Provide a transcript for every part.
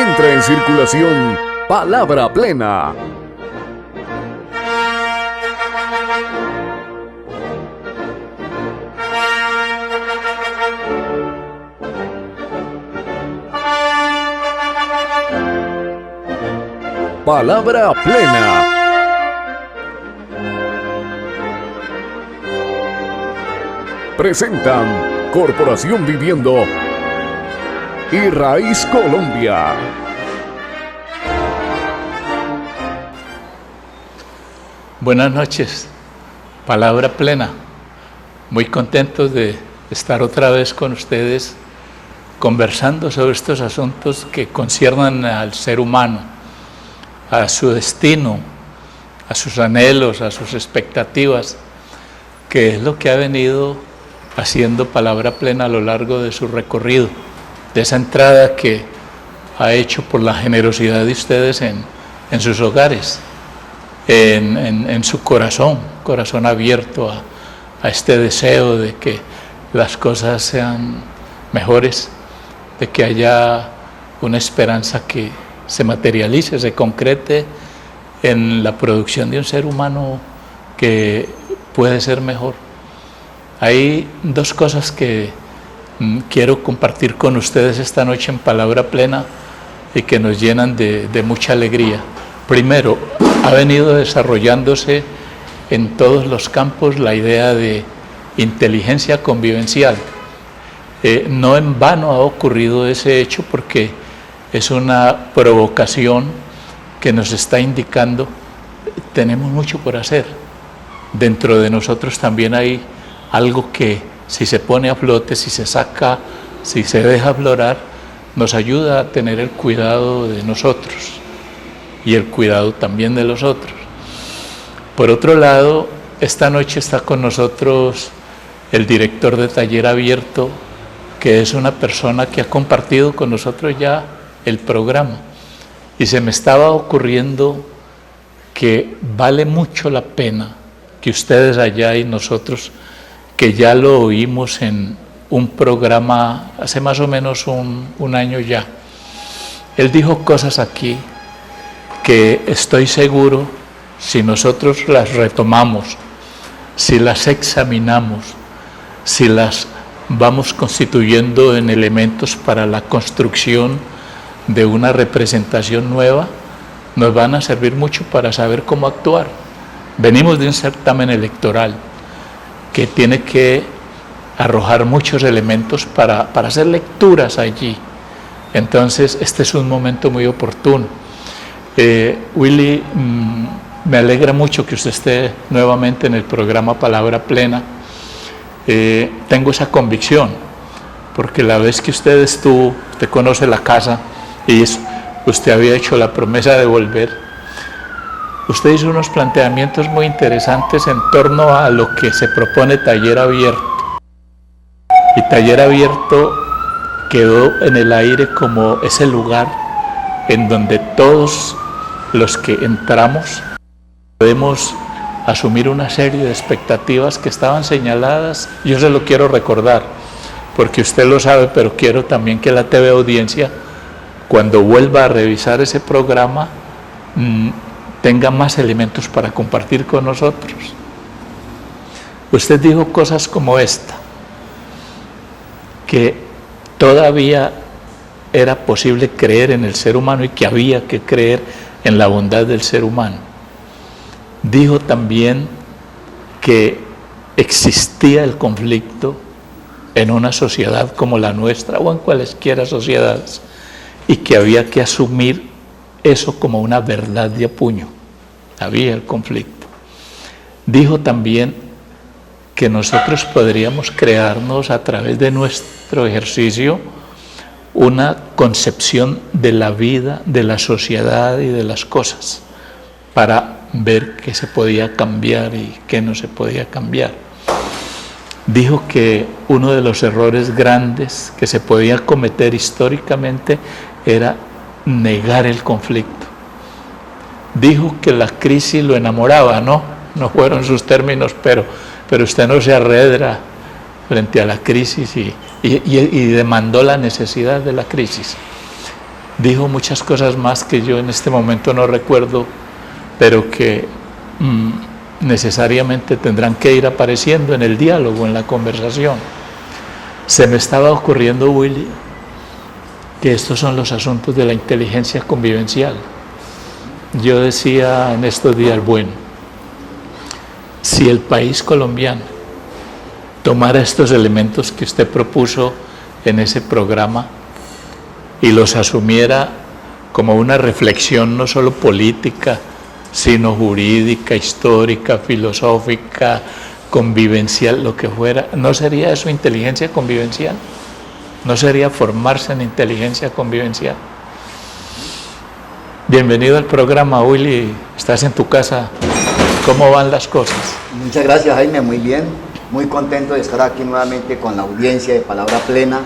Entra en circulación Palabra Plena. Palabra Plena. Presentan Corporación Viviendo y Raíz Colombia. Buenas noches, Palabra Plena. Muy contentos de estar otra vez con ustedes conversando sobre estos asuntos que conciernan al ser humano, a su destino, a sus anhelos, a sus expectativas, que es lo que ha venido haciendo Palabra Plena a lo largo de su recorrido, de esa entrada que ha hecho por la generosidad de ustedes en sus hogares, en su corazón abierto a este deseo de que las cosas sean mejores, de que haya una esperanza que se materialice, se concrete en la producción de un ser humano que puede ser mejor. Hay dos cosas que quiero compartir con ustedes esta noche en Palabra Plena y que nos llenan de mucha alegría. Primero, ha venido desarrollándose en todos los campos la idea de inteligencia convivencial. No en vano ha ocurrido ese hecho, porque es una provocación que nos está indicando tenemos mucho por hacer. Dentro de nosotros también hay algo que, si se pone a flote, si se saca, si se deja aflorar, nos ayuda a tener el cuidado de nosotros y el cuidado también de los otros. Por otro lado, esta noche está con nosotros el director de Taller Abierto, que es una persona que ha compartido con nosotros ya el programa, y se me estaba ocurriendo que vale mucho la pena que ustedes allá y nosotros, que ya lo oímos en un programa hace más o menos un año ya, él dijo cosas aquí que estoy seguro, si nosotros las retomamos, si las examinamos, si las vamos constituyendo en elementos para la construcción de una representación nueva, nos van a servir mucho para saber cómo actuar. Venimos de un certamen electoral que tiene que arrojar muchos elementos para hacer lecturas allí. Entonces, este es un momento muy oportuno. Willy, me alegra mucho que usted esté nuevamente en el programa Palabra Plena. Tengo esa convicción, porque la vez que usted estuvo, usted conoce la casa y usted había hecho la promesa de volver. Usted hizo unos planteamientos muy interesantes en torno a lo que se propone Taller Abierto. Y Taller Abierto quedó en el aire como ese lugar en donde todos los que entramos podemos asumir una serie de expectativas que estaban señaladas. Yo se lo quiero recordar, porque usted lo sabe, pero quiero también que la TV audiencia, cuando vuelva a revisar ese programa, tenga más elementos para compartir con nosotros. Usted dijo cosas como esta, que todavía era posible creer en el ser humano y que había que creer en la bondad del ser humano. Dijo también que existía el conflicto en una sociedad como la nuestra o en cualesquiera sociedades, y que había que asumir eso como una verdad de a puño. Había el conflicto. Dijo también que nosotros podríamos crearnos a través de nuestro ejercicio una concepción de la vida, de la sociedad y de las cosas, para ver qué se podía cambiar y qué no se podía cambiar. Dijo que uno de los errores grandes que se podía cometer históricamente era negar el conflicto. Dijo que la crisis lo enamoraba, no fueron sus términos, pero usted no se arredra frente a la crisis y demandó la necesidad de la crisis. dijo muchas cosas más que yo en este momento no recuerdo, pero que necesariamente tendrán que ir apareciendo en el diálogo, en la conversación. Se me estaba ocurriendo, Willy, que estos son los asuntos de la inteligencia convivencial. Yo decía en estos días, bueno, si el país colombiano tomara estos elementos que usted propuso en ese programa y los asumiera como una reflexión no solo política, sino jurídica, histórica, filosófica, convivencial, lo que fuera, ¿no sería eso inteligencia convivencial? ¿No sería formarse en inteligencia convivencial? Bienvenido al programa, Willy. Estás en tu casa. ¿Cómo van las cosas? Muchas gracias, Jaime. Muy bien. Muy contento de estar aquí nuevamente con la audiencia de Palabra Plena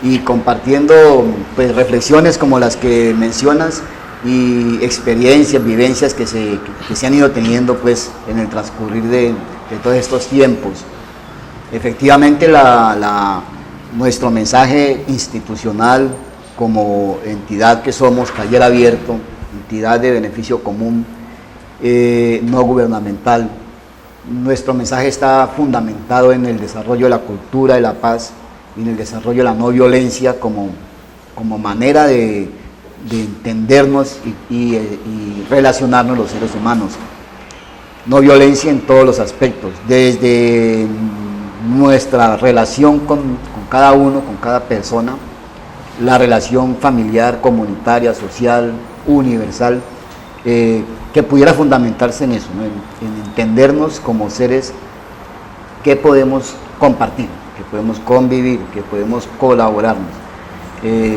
y compartiendo pues, reflexiones como las que mencionas y experiencias, vivencias que se han ido teniendo pues, en el transcurrir de todos estos tiempos. Efectivamente, nuestro mensaje institucional como entidad que somos, taller abierto, entidad de beneficio común, no gubernamental, nuestro mensaje está fundamentado en el desarrollo de la cultura de la paz y en el desarrollo de la no violencia como manera de entendernos y relacionarnos los seres humanos. No violencia en todos los aspectos, desde nuestra relación con cada uno, con cada persona, la relación familiar, comunitaria, social, universal, que pudiera fundamentarse en eso, ¿no? en entendernos como seres que podemos compartir, que podemos convivir, que podemos colaborarnos.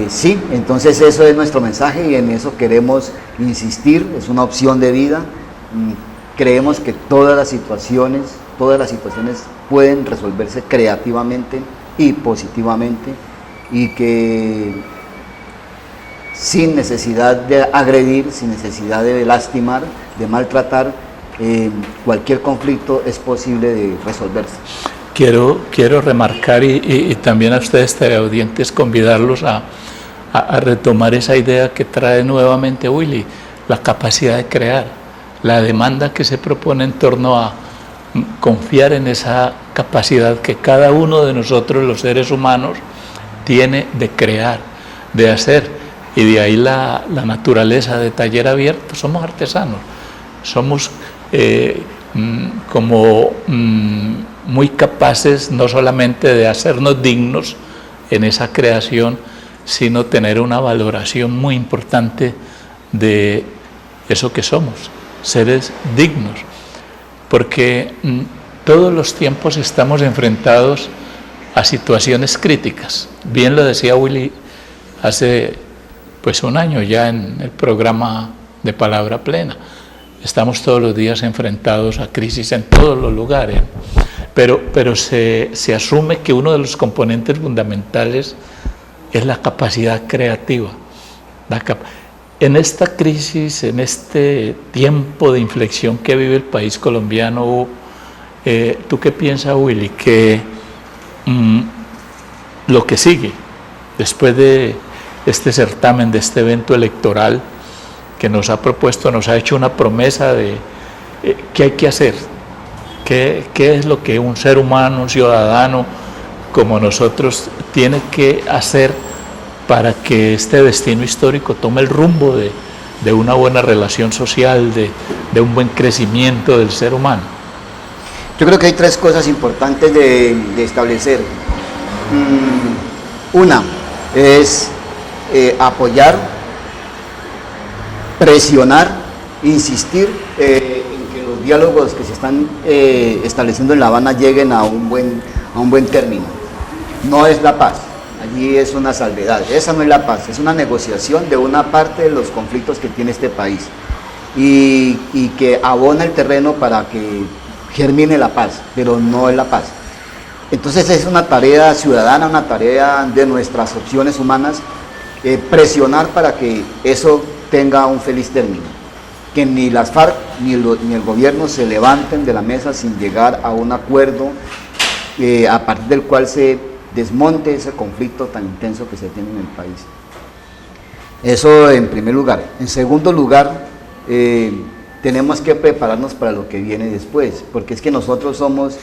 Sí, entonces eso es nuestro mensaje y en eso queremos insistir, es una opción de vida. Creemos que todas las situaciones pueden resolverse creativamente y positivamente y que sin necesidad de agredir, sin necesidad de lastimar, de maltratar, cualquier conflicto es posible de resolverse. Quiero remarcar y también a ustedes teleaudientes convidarlos a retomar esa idea que trae nuevamente Willy, la capacidad de crear, la demanda que se propone en torno a confiar en esa capacidad que cada uno de nosotros los seres humanos tiene de crear, de hacer, y de ahí la naturaleza de taller abierto. Somos artesanos, somos muy capaces no solamente de hacernos dignos en esa creación, sino tener una valoración muy importante de eso que somos, seres dignos, porque todos los tiempos estamos enfrentados a situaciones críticas. Bien lo decía Willy hace pues un año ya en el programa de Palabra Plena. Estamos todos los días enfrentados a crisis en todos los lugares, pero se asume que uno de los componentes fundamentales es la capacidad creativa. En esta crisis, en este tiempo de inflexión que vive el país colombiano, ¿tú qué piensas, Willy? Que lo que sigue después de este certamen, de este evento electoral que nos ha propuesto, nos ha hecho una promesa de qué hay que hacer, qué es lo que un ser humano, un ciudadano como nosotros tiene que hacer para que este destino histórico tome el rumbo de una buena relación social, de un buen crecimiento del ser humano. Yo creo que hay tres cosas importantes de establecer. Una es apoyar, presionar, insistir en que los diálogos que se están estableciendo en La Habana lleguen a un buen término. No es la paz, allí es una salvedad, esa no es la paz, es una negociación de una parte de los conflictos que tiene este país y que abona el terreno para que germine la paz, pero no es la paz. Entonces es una tarea ciudadana, una tarea de nuestras opciones humanas, presionar para que eso tenga un feliz término, que ni las FARC ni el gobierno se levanten de la mesa sin llegar a un acuerdo a partir del cual se desmonte ese conflicto tan intenso que se tiene en el país. Eso en primer lugar. En segundo lugar, tenemos que prepararnos para lo que viene después, porque es que nosotros somos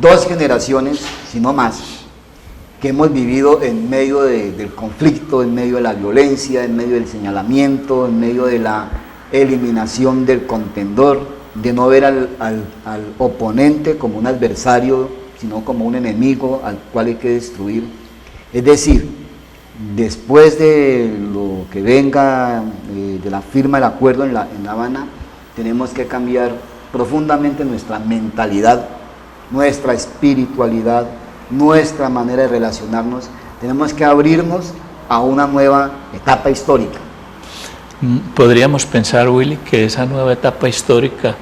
2 generaciones, si no más, que hemos vivido en medio del conflicto, en medio de la violencia, en medio del señalamiento, en medio de la eliminación del contendor, de no ver al oponente como un adversario, sino como un enemigo al cual hay que destruir. Es decir, después de lo que venga, de la firma del acuerdo en La Habana, tenemos que cambiar profundamente nuestra mentalidad, nuestra espiritualidad, nuestra manera de relacionarnos. Tenemos que abrirnos a una nueva etapa histórica. Podríamos pensar, Willy, que esa nueva etapa histórica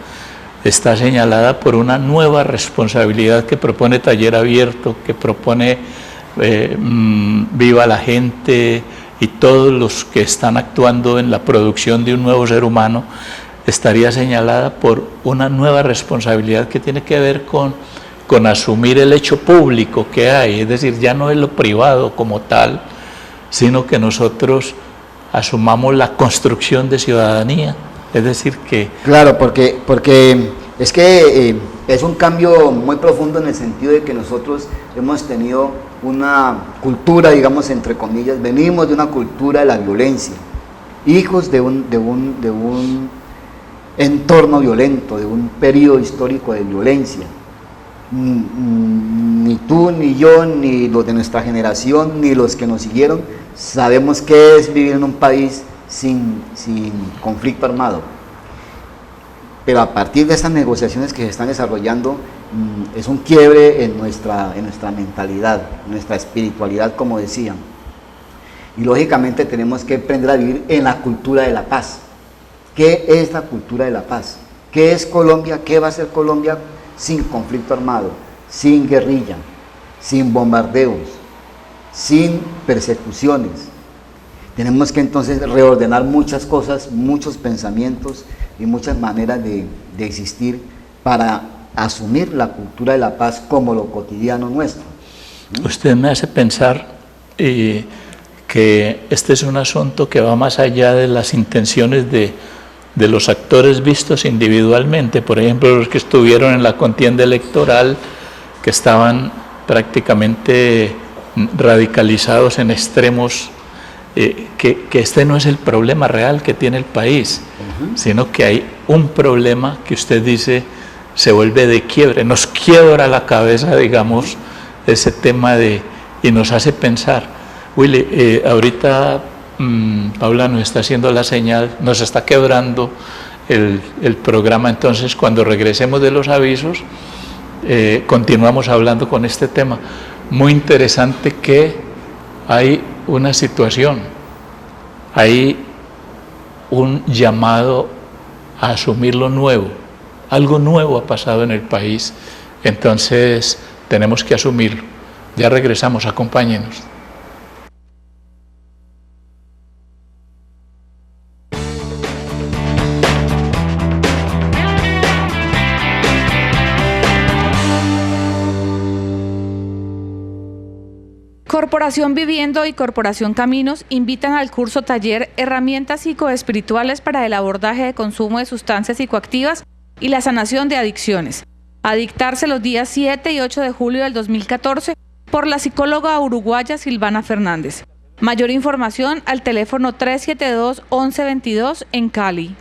está señalada por una nueva responsabilidad que propone Taller Abierto, que propone Viva la Gente y todos los que están actuando en la producción de un nuevo ser humano. Estaría señalada por una nueva responsabilidad que tiene que ver con asumir el hecho público que hay, es decir, ya no es lo privado como tal, sino que nosotros asumamos la construcción de ciudadanía, es decir que... Claro, porque es que es un cambio muy profundo en el sentido de que nosotros hemos tenido una cultura, digamos, entre comillas, venimos de una cultura de la violencia, hijos de un entorno violento, de un periodo histórico de violencia. Ni tú, ni yo, ni los de nuestra generación, ni los que nos siguieron, sabemos qué es vivir en un país sin conflicto armado. Pero a partir de esas negociaciones que se están desarrollando, es un quiebre en nuestra mentalidad, en nuestra espiritualidad, como decían. Y lógicamente tenemos que aprender a vivir en la cultura de la paz. ¿Qué es la cultura de la paz? ¿Qué es Colombia? ¿Qué va a ser Colombia sin conflicto armado, sin guerrilla, sin bombardeos, sin persecuciones? Tenemos que entonces reordenar muchas cosas, muchos pensamientos y muchas maneras de existir para asumir la cultura de la paz como lo cotidiano nuestro. Usted me hace pensar que este es un asunto que va más allá de las intenciones de los actores vistos individualmente, por ejemplo, los que estuvieron en la contienda electoral, que estaban prácticamente radicalizados en extremos, que este no es el problema real que tiene el país, sino que hay un problema que usted dice se vuelve de quiebre, nos quiebra la cabeza, digamos, ese tema y nos hace pensar. Willy, ahorita Paula nos está haciendo la señal, nos está quebrando el programa, entonces cuando regresemos de los avisos continuamos hablando con este tema. Muy interesante que hay una situación, hay un llamado a asumir lo nuevo, algo nuevo ha pasado en el país, entonces tenemos que asumirlo. Ya regresamos, acompáñenos. Corporación Viviendo y Corporación Caminos invitan al curso taller Herramientas psicoespirituales para el abordaje de consumo de sustancias psicoactivas y la sanación de adicciones, a dictarse los días 7 y 8 de julio del 2014 por la psicóloga uruguaya Silvana Fernández. Mayor información al teléfono 372-1122 en Cali.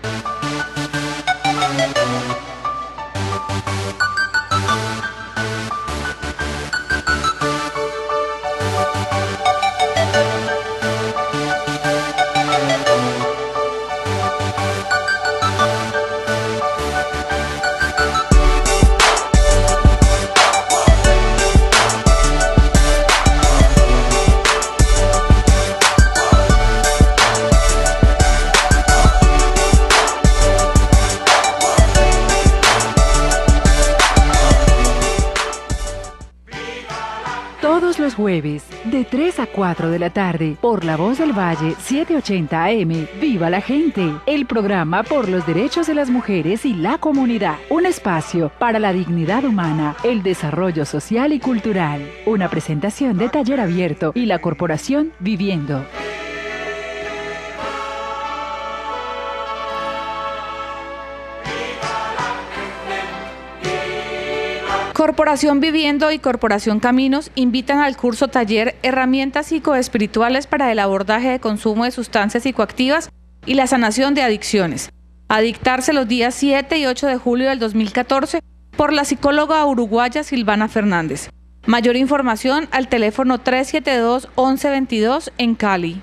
Todos los jueves, de 3 a 4 de la tarde, por La Voz del Valle 780 AM, Viva la Gente, el programa por los derechos de las mujeres y la comunidad. Un espacio para la dignidad humana, el desarrollo social y cultural. Una presentación de Taller Abierto y la Corporación Viviendo. Corporación Viviendo y Corporación Caminos invitan al curso taller Herramientas psicoespirituales para el abordaje de consumo de sustancias psicoactivas y la sanación de adicciones, a dictarse los días 7 y 8 de julio del 2014 por la psicóloga uruguaya Silvana Fernández. Mayor información al teléfono 372-1122 en Cali.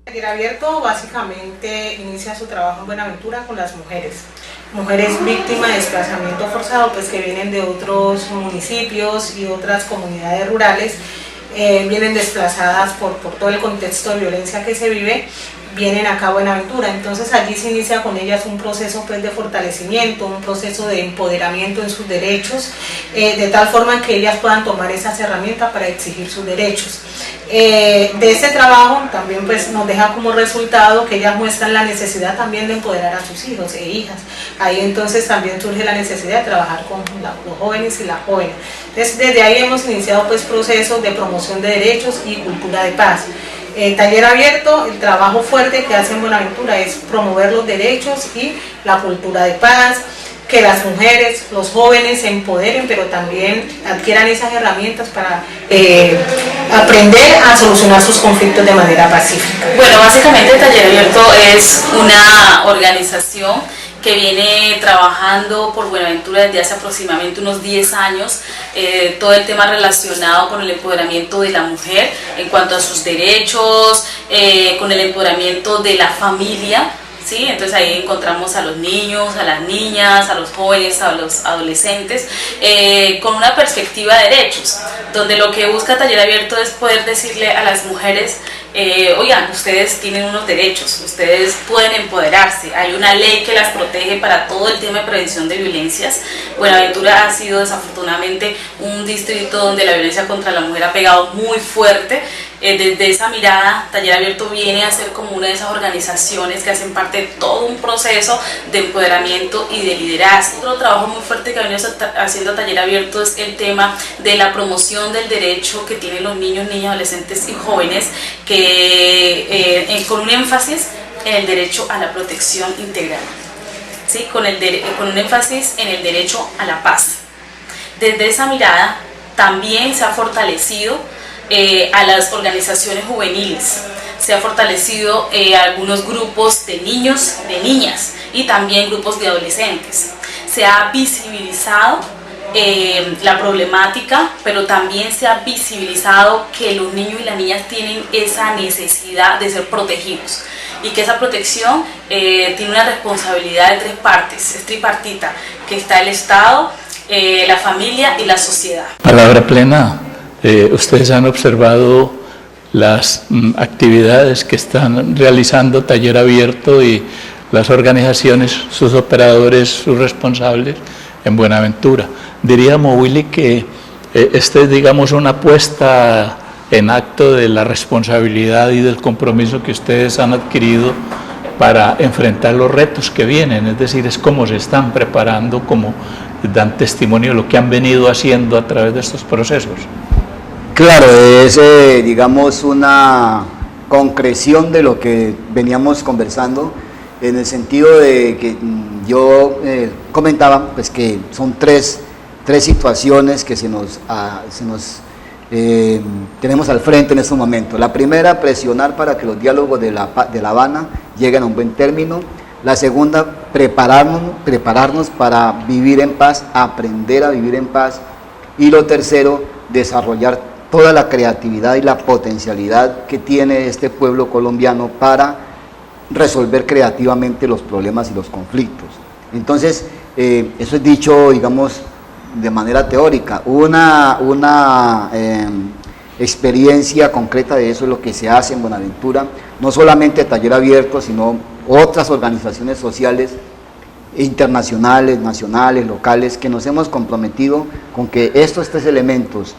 Taller Abierto básicamente inicia su trabajo en Buenaventura con las mujeres víctimas de desplazamiento forzado, pues que vienen de otros municipios y otras comunidades rurales, vienen desplazadas por todo el contexto de violencia que se vive, vienen acá a Buenaventura. Entonces allí se inicia con ellas un proceso pues de fortalecimiento, un proceso de empoderamiento en sus derechos, de tal forma que ellas puedan tomar esas herramientas para exigir sus derechos. De este trabajo también pues nos deja como resultado que ellas muestran la necesidad también de empoderar a sus hijos e hijas. Ahí entonces también surge la necesidad de trabajar con los jóvenes y las jóvenes. Entonces desde ahí hemos iniciado pues procesos de promoción de derechos y cultura de paz. Taller Abierto, el trabajo fuerte que hace en Buenaventura es promover los derechos y la cultura de paz, que las mujeres, los jóvenes se empoderen, pero también adquieran esas herramientas para aprender a solucionar sus conflictos de manera pacífica. Bueno, básicamente Taller Abierto es una organización que viene trabajando por Buenaventura desde hace aproximadamente unos 10 años, todo el tema relacionado con el empoderamiento de la mujer en cuanto a sus derechos, con el empoderamiento de la familia. ¿Sí? Entonces ahí encontramos a los niños, a las niñas, a los jóvenes, a los adolescentes, con una perspectiva de derechos, donde lo que busca Taller Abierto es poder decirle a las mujeres, oigan, ustedes tienen unos derechos, ustedes pueden empoderarse, hay una ley que las protege para todo el tema de prevención de violencias. Buenaventura ha sido desafortunadamente un distrito donde la violencia contra la mujer ha pegado muy fuerte. Desde esa mirada, Taller Abierto viene a ser como una de esas organizaciones que hacen parte de todo un proceso de empoderamiento y de liderazgo. Otro trabajo muy fuerte que ha venido haciendo Taller Abierto es el tema de la promoción del derecho que tienen los niños, niñas, adolescentes y jóvenes, con un énfasis en el derecho a la protección integral, ¿sí? Con un énfasis en el derecho a la paz. Desde esa mirada también se ha fortalecido a las organizaciones juveniles, se ha fortalecido algunos grupos de niños, de niñas y también grupos de adolescentes. Se ha visibilizado la problemática, pero también se ha visibilizado que los niños y las niñas tienen esa necesidad de ser protegidos y que esa protección tiene una responsabilidad de 3 partes, es tripartita, que está el Estado, la familia y la sociedad. Palabra Plena. Ustedes han observado las actividades que están realizando Taller Abierto y las organizaciones, sus operadores, sus responsables en Buenaventura. Diríamos, Willy, que esta es, digamos, una puesta en acto de la responsabilidad y del compromiso que ustedes han adquirido para enfrentar los retos que vienen, es decir, es como se están preparando, como dan testimonio de lo que han venido haciendo a través de estos procesos. Claro, es digamos una concreción de lo que veníamos conversando, en el sentido de que yo comentaba pues que son tres situaciones que tenemos al frente en estos momentos. La primera, presionar para que los diálogos de La Habana lleguen a un buen término. La segunda, prepararnos para vivir en paz, aprender a vivir en paz. Y lo tercero, desarrollar toda la creatividad y la potencialidad que tiene este pueblo colombiano para resolver creativamente los problemas y los conflictos. Entonces, eso es dicho, digamos, de manera teórica. Una experiencia concreta de eso es lo que se hace en Buenaventura, no solamente Taller Abierto, sino otras organizaciones sociales internacionales, nacionales, locales, que nos hemos comprometido con que estos 3 elementos,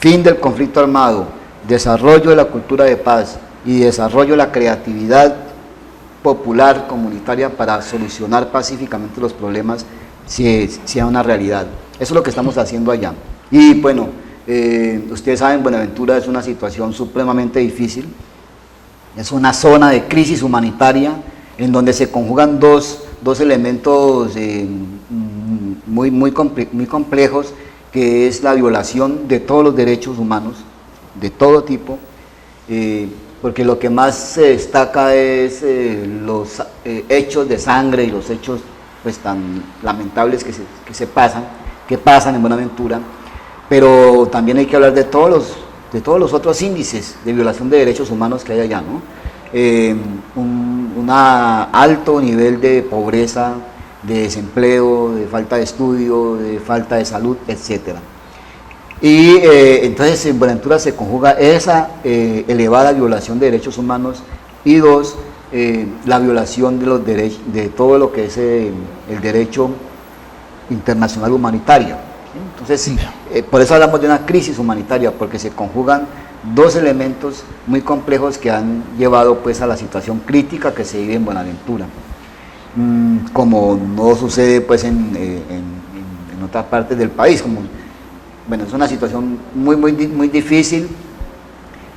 fin del conflicto armado, desarrollo de la cultura de paz y desarrollo de la creatividad popular, comunitaria, para solucionar pacíficamente los problemas, sea una realidad. Eso es lo que estamos haciendo allá. Y bueno, ustedes saben, Buenaventura es una situación supremamente difícil, Es una zona de crisis humanitaria en donde se conjugan dos elementos muy complejos, que es la violación de todos los derechos humanos, de todo tipo, porque lo que más se destaca es los hechos de sangre y los hechos pues tan lamentables que pasan en Buenaventura, pero también hay que hablar de todos los otros índices de violación de derechos humanos que hay allá, ¿no? Un alto nivel de pobreza, de desempleo, de falta de estudio, de falta de salud, etc. Y entonces en Buenaventura se conjuga esa elevada violación de derechos humanos y dos, la violación de los derechos, de todo lo que es el derecho internacional humanitario. Entonces, por eso hablamos de una crisis humanitaria, porque se conjugan dos elementos muy complejos que han llevado pues a la situación crítica que se vive en Buenaventura, como no sucede pues en otras partes del país. Bueno, es una situación muy difícil,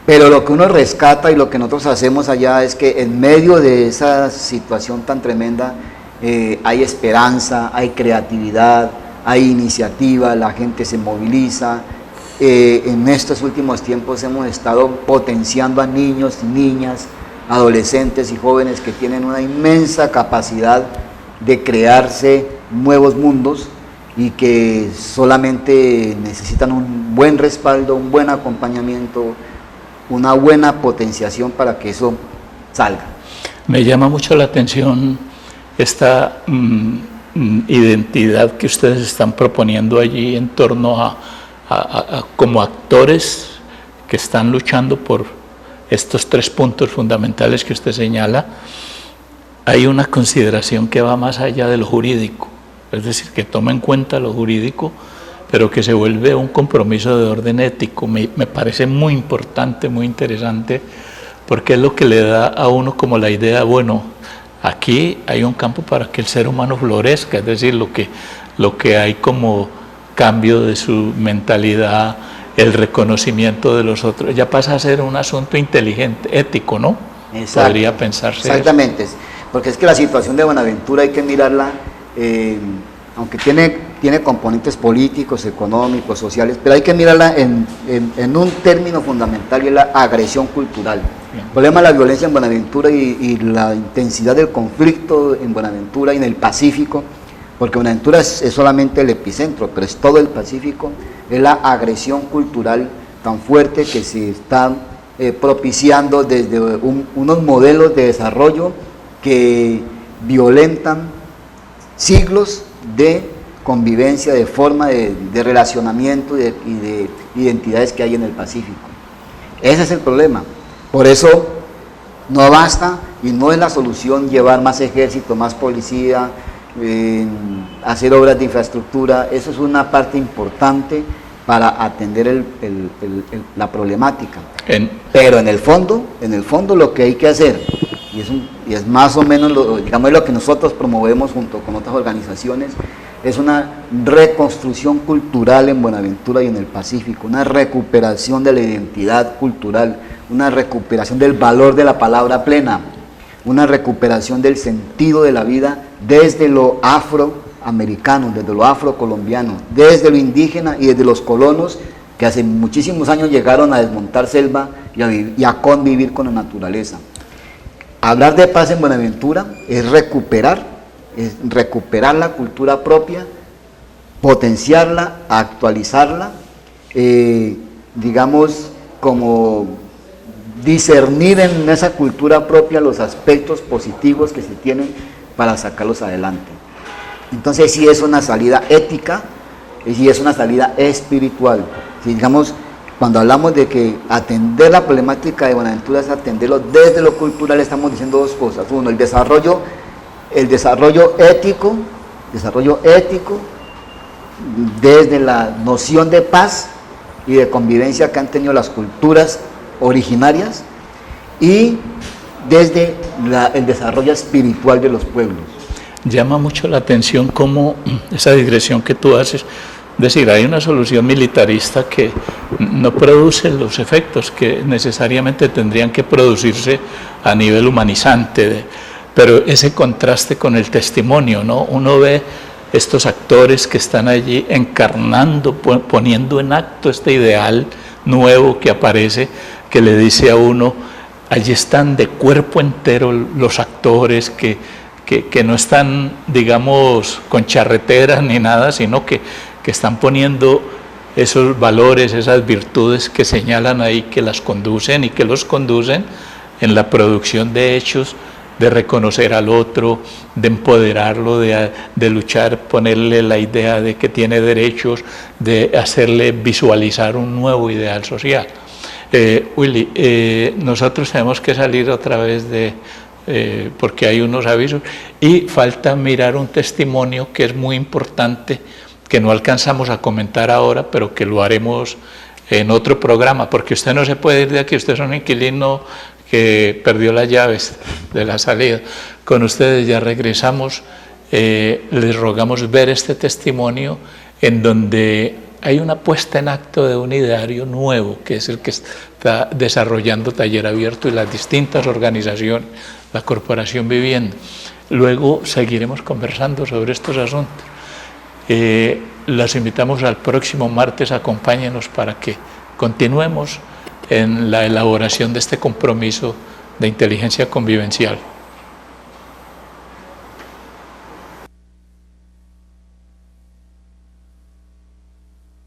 pero lo que uno rescata y lo que nosotros hacemos allá es que en medio de esa situación tan tremenda hay esperanza, hay creatividad, hay iniciativa, la gente se moviliza. En estos últimos tiempos hemos estado potenciando a niños y niñas, adolescentes y jóvenes que tienen una inmensa capacidad de crearse nuevos mundos y que solamente necesitan un buen respaldo, un buen acompañamiento, una buena potenciación para que eso salga. Me llama mucho la atención esta identidad que ustedes están proponiendo allí en torno a como actores que están luchando por estos 3 puntos fundamentales que usted señala. Hay una consideración que va más allá de lo jurídico, es decir, que toma en cuenta lo jurídico, pero que se vuelve un compromiso de orden ético. Me parece muy importante, muy interesante, porque es lo que le da a uno como la idea, bueno, aquí hay un campo para que el ser humano florezca, es decir, lo que hay como cambio de su mentalidad, el reconocimiento de los otros, ya pasa a ser un asunto inteligente, ético, ¿no? Exacto. Podría pensarse. Exactamente, eso. Porque es que la situación de Buenaventura hay que mirarla, aunque tiene componentes políticos, económicos, sociales, pero hay que mirarla en un término fundamental, y es la agresión cultural. Bien. El problema de la violencia en Buenaventura y la intensidad del conflicto en Buenaventura y en el Pacífico, porque Buenaventura es solamente el epicentro, pero es todo el Pacífico, es la agresión cultural tan fuerte que se está propiciando desde unos modelos de desarrollo que violentan siglos de convivencia, de forma de relacionamiento y de identidades que hay en el Pacífico. Ese es el problema. Por eso no basta y no es la solución llevar más ejército, más policía, hacer obras de infraestructura. Eso es una parte importante para atender la problemática. Pero en el fondo lo que hay que hacer, y es más o menos lo que nosotros promovemos junto con otras organizaciones, es una reconstrucción cultural en Buenaventura y en el Pacífico, una recuperación de la identidad cultural, una recuperación del valor de la palabra plena, una recuperación del sentido de la vida desde lo afroamericano, desde lo afrocolombiano, desde lo indígena y desde los colonos que hace muchísimos años llegaron a desmontar selva y a convivir con la naturaleza. Hablar de paz en Buenaventura es recuperar la cultura propia, potenciarla, actualizarla, digamos, como discernir en esa cultura propia los aspectos positivos que se tienen para sacarlos adelante. Entonces sí es una salida ética y sí es una salida espiritual. Si digamos, cuando hablamos de que atender la problemática de Buenaventura es atenderlo desde lo cultural, estamos diciendo dos cosas. Uno, el desarrollo ético desde la noción de paz y de convivencia que han tenido las culturas originarias, y desde el desarrollo espiritual de los pueblos. Llama mucho la atención cómo esa digresión que tú haces, Es decir, hay una solución militarista que no produce los efectos que necesariamente tendrían que producirse a nivel humanizante, pero ese contraste con el testimonio, ¿no? Uno ve estos actores que están allí encarnando, poniendo en acto este ideal nuevo que aparece, que le dice a uno, allí están de cuerpo entero los actores que no están, digamos, con charreteras ni nada, sino que están poniendo esos valores, esas virtudes que señalan ahí, que las conducen y que los conducen en la producción de hechos, de reconocer al otro, de empoderarlo, de luchar, ponerle la idea de que tiene derechos, de hacerle visualizar un nuevo ideal social. Willy, nosotros tenemos que salir otra vez porque hay unos avisos y falta mirar un testimonio que es muy importante, que no alcanzamos a comentar ahora, pero que lo haremos en otro programa, porque usted no se puede ir de aquí, usted es un inquilino que perdió las llaves de la salida. Con ustedes ya regresamos, les rogamos ver este testimonio en donde hay una puesta en acto de un ideario nuevo, que es el que está desarrollando Taller Abierto y las distintas organizaciones, la Corporación Vivienda. Luego seguiremos conversando sobre estos asuntos. Las invitamos al próximo martes, acompáñenos para que continuemos en la elaboración de este compromiso de inteligencia convivencial.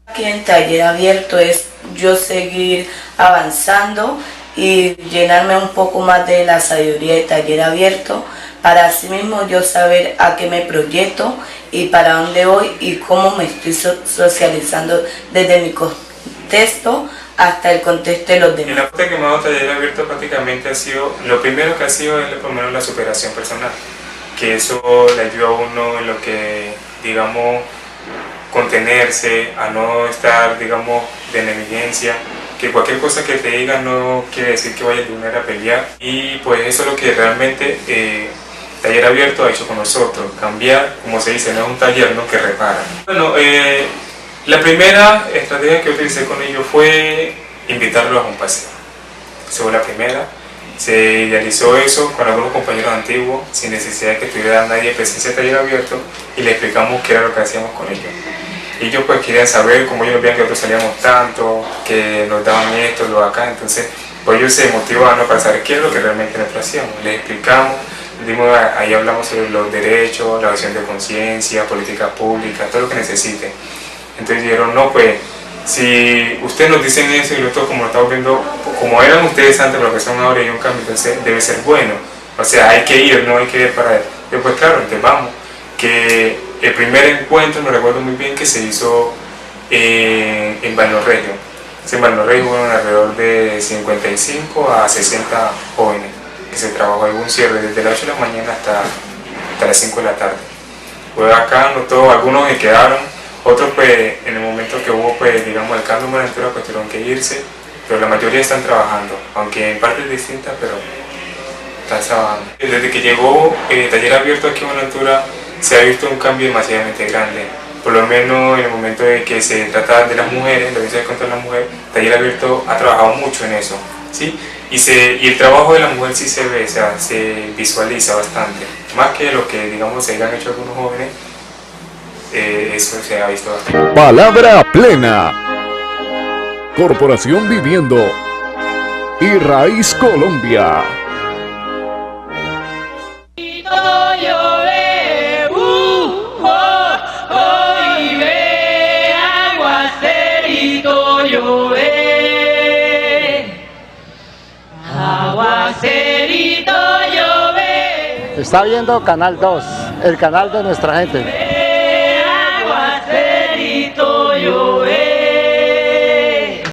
Aquí en Taller Abierto es yo seguir avanzando y llenarme un poco más de la sabiduría de Taller Abierto, para así mismo yo saber a qué me proyecto y para dónde voy y cómo me estoy socializando desde mi contexto hasta el contexto de los demás. El aporte que me ha dado Taller Abierto prácticamente ha sido, lo primero que ha sido es por lo menos la superación personal, que eso le ayuda a uno en lo que, digamos, contenerse, a no estar, digamos, de negligencia, que cualquier cosa que te digan no quiere decir que vayas de una a pelear, y pues eso es lo que realmente Taller Abierto ha hecho con nosotros, cambiar, como se dice, no es un taller, ¿no?, que repara. Bueno, la primera estrategia que utilicé con ellos fue invitarlos a un paseo. Esa fue la primera. Se idealizó eso con algunos compañeros antiguos, sin necesidad de que tuviera nadie presencia de Taller Abierto, y les explicamos qué era lo que hacíamos con ellos. Ellos pues querían saber, como ellos veían que nosotros salíamos tanto, que nos daban esto, lo acá, entonces pues ellos se motivaban para saber qué es lo que realmente nosotros hacíamos. Les explicamos, ahí hablamos sobre los derechos, la acción de conciencia, política pública, todo lo que necesiten. Entonces dijeron, no, pues si ustedes nos dicen eso y nosotros como lo estamos viendo, como eran ustedes antes, pero que son ahora, hay un cambio, entonces debe ser bueno. O sea, hay que ir, no hay que ir para él. Después, claro, entonces vamos. Que el primer encuentro, me recuerdo muy bien, que se hizo en Valnorregio. En Valnorregio fueron alrededor de 55 a 60 jóvenes, que se trabajó en un cierre desde las 8 de la mañana hasta las 5 de la tarde. Fue acá, algunos se quedaron, otros pues en el momento que hubo pues digamos el cambio en Buenaventura pues tuvieron que irse, pero la mayoría están trabajando, aunque en partes distintas, pero están trabajando. Desde que llegó Taller Abierto aquí en Buenaventura se ha visto un cambio demasiadamente grande, por lo menos en el momento de que se trata de las mujeres, la violencia contra la mujer, Taller Abierto ha trabajado mucho en eso, ¿sí? Y el trabajo de la mujer sí se ve, o sea, se visualiza bastante, más que lo que digamos se han hecho algunos jóvenes. Eso se ha visto bastante. Palabra Plena. Corporación Viviendo y Raíz Colombia. Está viendo Canal 2, el canal de nuestra gente.